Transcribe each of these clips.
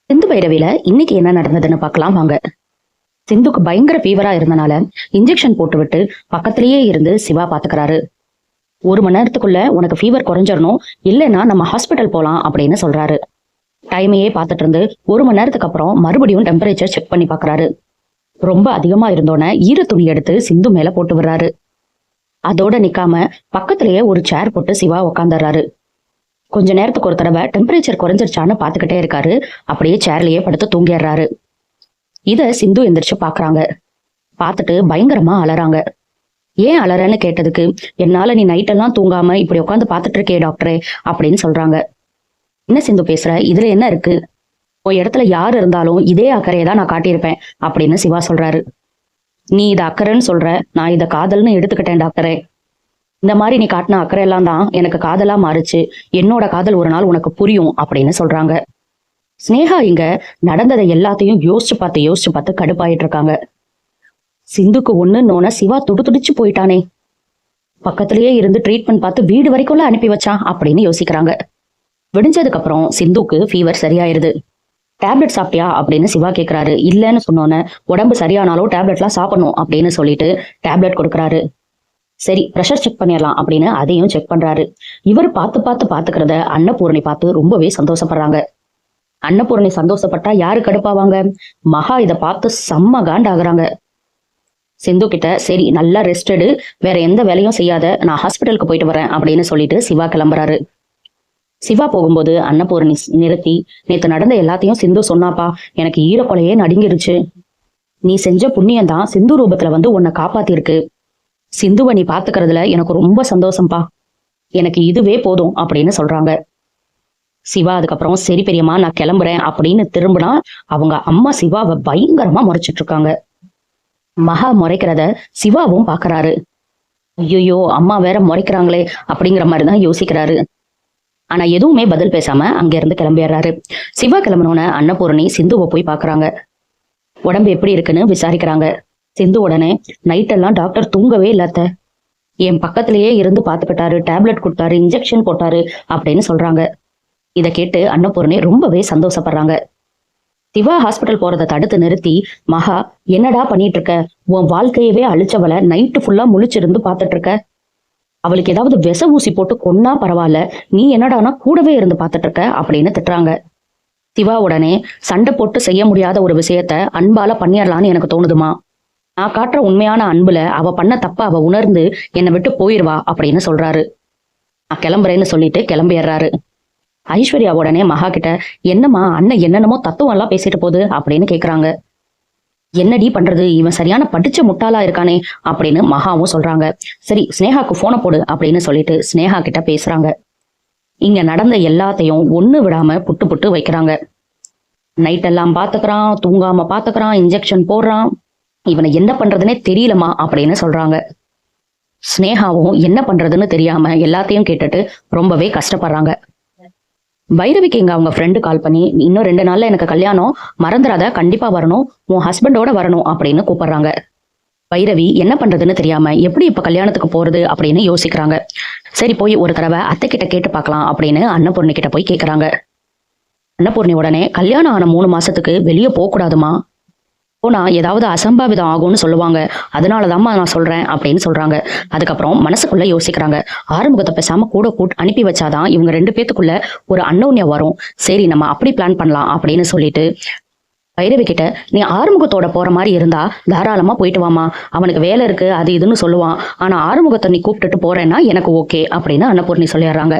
சிந்து பைரவியில இன்னைக்கு என்ன நடந்ததுன்னு பார்க்கலாம் வாங்க. சிந்துக்கு பயங்கர ஃபீவரா இருந்தனால இன்ஜெக்ஷன் போட்டு விட்டு பக்கத்திலேயே இருந்து சிவா பாத்துக்கிறாரு. 1 மணி நேரத்துக்குள்ள உனக்கு ஃபீவர் குறைஞ்சிடணும், இல்லைன்னா நம்ம ஹாஸ்பிட்டல் போலாம் அப்படின்னு சொல்றாரு. டைமையே பார்த்துட்டு இருந்து 1 மணி நேரத்துக்கு அப்புறம் மறுபடியும் டெம்பரேச்சர் செக் பண்ணி பாக்குறாரு. ரொம்ப அதிகமா இருந்தோன்னே ஈர துணி எடுத்து சிந்து மேல போட்டு விடுறாரு. அதோட நிக்காம பக்கத்திலேயே ஒரு சேர் போட்டு சிவா உக்காந்துடுறாரு. கொஞ்ச நேரத்துக்கு ஒரு தடவை டெம்பரேச்சர் குறைஞ்சிருச்சான்னு பாத்துக்கிட்டே இருக்காரு. அப்படியே சேர்லயே படுத்து தூங்கிடுறாரு. இத சிந்து எந்திரிச்சு பாக்குறாங்க. பார்த்துட்டு பயங்கரமா அலறாங்க. ஏன் அலறன்னு கேட்டதுக்கு, என்னால நீ நைட்டெல்லாம் தூங்காம இப்படி உட்காந்து பாத்துட்டு இருக்கே டாக்டரே அப்படின்னு சொல்றாங்க. என்ன சிந்து பேசுற, இதுல என்ன இருக்கு? உன் இடத்துல யாரு இருந்தாலும் இதே அக்கறையை தான் நான் காட்டியிருப்பேன் அப்படின்னு சிவா சொல்றாரு. நீ இதை அக்கறைன்னு சொல்ற, நான் இதை காதல்னு எடுத்துக்கிட்டேன் டாக்டரே. இந்த மாதிரி நீ காட்டின அக்கறை எல்லாம் தான் எனக்கு காதலா மாறுச்சு. என்னோட காதல் ஒரு நாள் உனக்கு புரியும் அப்படின்னு சொல்றாங்க. ஸ்னேகா இங்க நடந்ததை எல்லாத்தையும் யோசிச்சு பார்த்து கடுப்பாயிட்டு இருக்காங்க. சிந்துக்கு ஒண்ணுன்னு சிவா துடிச்சு போயிட்டானே, பக்கத்திலேயே இருந்து ட்ரீட்மெண்ட் பார்த்து வீடு வரைக்கும் அனுப்பி வச்சான் அப்படின்னு யோசிக்கிறாங்க. விடிஞ்சதுக்கு அப்புறம் சிந்துக்கு ஃபீவர் சரியாயிருது. டேப்லெட் சாப்பிட்டியா அப்படின்னு சிவா கேட்கிறாரு. இல்லைன்னு சொன்னோன்னே, உடம்பு சரியானாலும் டேப்லெட்லாம் சாப்பிடணும் அப்படின்னு சொல்லிட்டு டேப்லெட் கொடுக்குறாரு. சரி, ப்ரெஷர் செக் பண்ணிடலாம் அப்படின்னு அதையும் செக் பண்றாரு. இவர் பாத்துக்கிறத அன்னபூரணி பார்த்து ரொம்பவே சந்தோஷப்படுறாங்க. அன்னபூரணி சந்தோஷப்பட்டா யாரு கடுப்பாவாங்க? மகா இதை பார்த்து செம்ம காண்டாகுறாங்க. சிந்து கிட்ட சரி நல்லா ரெஸ்ட் எடு, வேற எந்த வேலையும் செய்யாத, நான் ஹாஸ்பிட்டலுக்கு போயிட்டு வரேன் அப்படின்னு சொல்லிட்டு சிவா கிளம்புறாரு. சிவா போகும்போது அன்னபூரணி நிறுத்தி, நேத்து நடந்த எல்லாத்தையும் சிந்து சொன்னாப்பா, எனக்கு ஈரக்கொலையே நடுங்கிருச்சு. நீ செஞ்ச புண்ணியம் தான் சிந்து ரூபத்துல வந்து உன்னை காப்பாத்திருக்கு. சிந்துவை நீ பாத்துக்கிறதுல எனக்கு ரொம்ப சந்தோஷம்ப்பா, எனக்கு இதுவே போதும் அப்படின்னு சொல்றாங்க. சிவா அதுக்கப்புறம் சரி பெரியம்மா நான் கிளம்புறேன் அப்படின்னு திரும்பினா, அவங்க அம்மா சிவாவை பயங்கரமா முறைச்சிட்டு இருக்காங்க. மகா முறைக்கிறத சிவாவும் பாக்குறாரு. ஐயோ அம்மா வேற முறைக்கிறாங்களே அப்படிங்கிற மாதிரிதான் யோசிக்கிறாரு. ஆனா எதுவுமே பதில் பேசாம அங்க இருந்து கிளம்பிடுறாரு. சிவா கிளம்பினோன்னு அன்னபூரணி சிந்துவை போய் பாக்குறாங்க. உடம்பு எப்படி இருக்குன்னு விசாரிக்கிறாங்க. சிந்து உடனே, நைட்டெல்லாம் டாக்டர் தூங்கவே இல்லாத, என் பக்கத்திலேயே இருந்து பாத்துக்கிட்டாரு, டேப்லெட் கொடுத்தாரு, இன்ஜெக்ஷன் போட்டாரு அப்படின்னு சொல்றாங்க. இதை கேட்டு அன்னபூரணி ரொம்பவே சந்தோஷப்படுறாங்க. சிவா ஹாஸ்பிட்டல் போறதை தடுத்து நிறுத்தி, மகா என்னடா பண்ணிட்டு இருக்க, உன் வாழ்க்கையவே அழிச்சவளை நைட்டு ஃபுல்லா முழிச்சிருந்து பாத்துட்டு இருக்க, அவளுக்கு ஏதாவது விஷ ஊசி போட்டு கொன்னா பரவாயில்ல, நீ என்னடானா கூடவே இருந்து பாத்துட்டு இருக்க அப்படின்னு திட்டுறாங்க. சிவா உடனே, சண்டை போட்டு செய்ய முடியாத ஒரு விஷயத்த அன்பால பண்ணிடலான்னு எனக்கு தோணுதுமா. நான் காட்டுற உண்மையான அன்புல அவ பண்ண தப்ப அவ உணர்ந்து என்னை விட்டு போயிருவா அப்படின்னு சொல்றாரு. நான் கிளம்புறேன்னு சொல்லிட்டு கிளம்பிடுறாரு. ஐஸ்வர்யா உடனே மகா கிட்ட, என்னம்மா அண்ணன் என்னென்னமோ தத்துவம் எல்லாம் பேசிட்டு போகுது அப்படின்னு கேக்குறாங்க. என்னடி பண்றது, இவன் சரியான படிச்ச முட்டாளா இருக்கானே அப்படின்னு மகாவும் சொல்றாங்க. சரி ஸ்னேகாக்கு போனை போடு அப்படின்னு சொல்லிட்டு ஸ்னேகா கிட்ட பேசுறாங்க. இங்க நடந்த எல்லாத்தையும் ஒண்ணு விடாம புட்டு புட்டு வைக்கிறாங்க. நைட்டெல்லாம் பாத்துக்கிறான், தூங்காம பாத்துக்கிறான், இன்ஜெக்ஷன் போடுறான், இவனை என்ன பண்றதுன்னே தெரியலமா அப்படின்னு சொல்றாங்க. ஸ்னேகாவும் என்ன பண்றதுன்னு தெரியாம எல்லாத்தையும் கேட்டுட்டு ரொம்பவே கஷ்டப்படுறாங்க. பைரவிக்கு இங்க அவங்க ஃப்ரெண்டு கால் பண்ணி, இன்னும் 2 நாள்ல எனக்கு கல்யாணம், மறந்துடாத, கண்டிப்பா வரணும், உன் ஹஸ்பண்டோட வரணும் அப்படின்னு கூப்பிடுறாங்க. பைரவி என்ன பண்றதுன்னு தெரியாம எப்படி இப்ப கல்யாணத்துக்கு போறது அப்படின்னு யோசிக்கிறாங்க. சரி போய் ஒரு தடவை அத்தை கிட்ட கேட்டு பார்க்கலாம் அப்படின்னு அன்னபூர்ணி கிட்ட போய் கேக்குறாங்க. அன்னபூர்ணி உடனே, கல்யாணம் ஆன 3 மாசத்துக்கு வெளியே போக கூடாதுமா, போனா ஏதாவது அசம்பாவிதம் ஆகும்னு சொல்லுவாங்க, அதனாலதாம்மா நான் சொல்றேன் அப்படின்னு சொல்றாங்க. அதுக்கப்புறம் மனசுக்குள்ள யோசிக்கிறாங்க. ஆறுமுகத்தை பேசாம கூட கூட்டு அனுப்பி வச்சாதான் இவங்க 2 பேத்துக்குள்ள ஒரு அன்னோன்யம் வரும். சரி நம்ம அப்படி பிளான் பண்ணலாம் அப்படின்னு சொல்லிட்டு பைரவி கிட்ட, நீ ஆறுமுகத்தோட போற மாதிரி இருந்தா தாராளமா போயிட்டு வாமா, அவனுக்கு வேலை இருக்கு அது இதுன்னு சொல்லுவான், ஆனா ஆறுமுகத்தை நீ கூப்பிட்டுட்டு போறேன்னா எனக்கு ஓகே அப்படின்னு அன்னபூர்ணி சொல்லிடுறாங்க.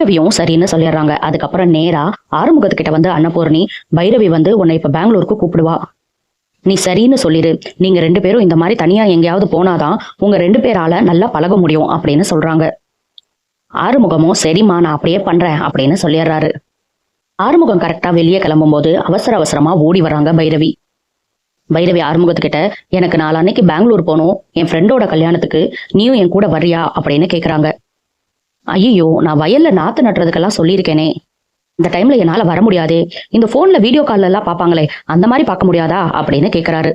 பைரவியும் சரின்னு சொல்லிடுறாங்க. அதுக்கப்புறம் நேரா ஆறுமுகத்துக்கிட்ட வந்து அன்னபூர்ணி, பைரவி வந்து உன்னை இப்ப பெங்களூருக்கு கூப்பிடுவா, நீ சரின்னு சொல்லிடு, நீங்க 2 பேரும் இந்த மாதிரி தனியா எங்கேயாவது போனாதான் உங்க 2 பேரால நல்லா பழக முடியும் அப்படின்னு சொல்றாங்க. ஆறுமுகமும் சரிம்மா நான் அப்படியே பண்றேன் அப்படின்னு சொல்லிடுறாரு. ஆறுமுகம் கரெக்டா வெளியே கிளம்பும் போது அவசரமா ஓடி வராங்க பைரவி. பைரவி ஆறுமுகத்துக்கிட்ட, எனக்கு நாளான்னைக்கு பெங்களூர் போகணும், என் ஃப்ரெண்டோட கல்யாணத்துக்கு நீயும் என் கூட வர்றியா அப்படின்னு கேக்குறாங்க. ஐயோ நான் வயல்ல நாத்து நட்டுறதுக்கெல்லாம் சொல்லியிருக்கேனே, இந்த டைம்ல என்னால வர முடியாது, இந்த போன்ல வீடியோ கால்ல எல்லாம் பாப்பாங்களே அந்த மாதிரி பார்க்க முடியாதா அப்படின்னு கேக்குறாரு.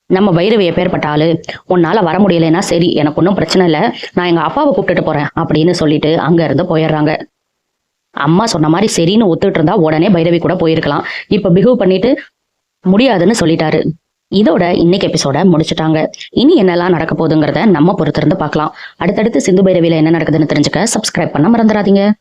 நம்ம பைரவி எப்பேற்பட்ட ஆளு, உன்னால வர முடியலைன்னா சரி எனக்கு ஒன்றும் பிரச்சனை இல்லை, நான் எங்க அப்பாவை கூப்பிட்டுட்டு போறேன் அப்படின்னு சொல்லிட்டு அங்க இருந்து போயிடுறாங்க. அம்மா சொன்ன மாதிரி சரின்னு ஒத்துட்டு இருந்தா உடனே பைரவி கூட போயிருக்கலாம். இப்ப பிஹேவ் பண்ணிட்டு முடியாதுன்னு சொல்லிட்டாரு. இதோட இன்னைக்கு எபிசோட முடிச்சுட்டாங்க. இனி என்னெல்லாம் நடக்க போகுதுங்கிறத நம்ம பொறுத்திருந்து பார்க்கலாம். அடுத்தடுத்து சிந்து பைரவியில என்ன நடக்குதுன்னு தெரிஞ்சுக்க சப்ஸ்கிரைப் பண்ண மறந்துடாதீங்க.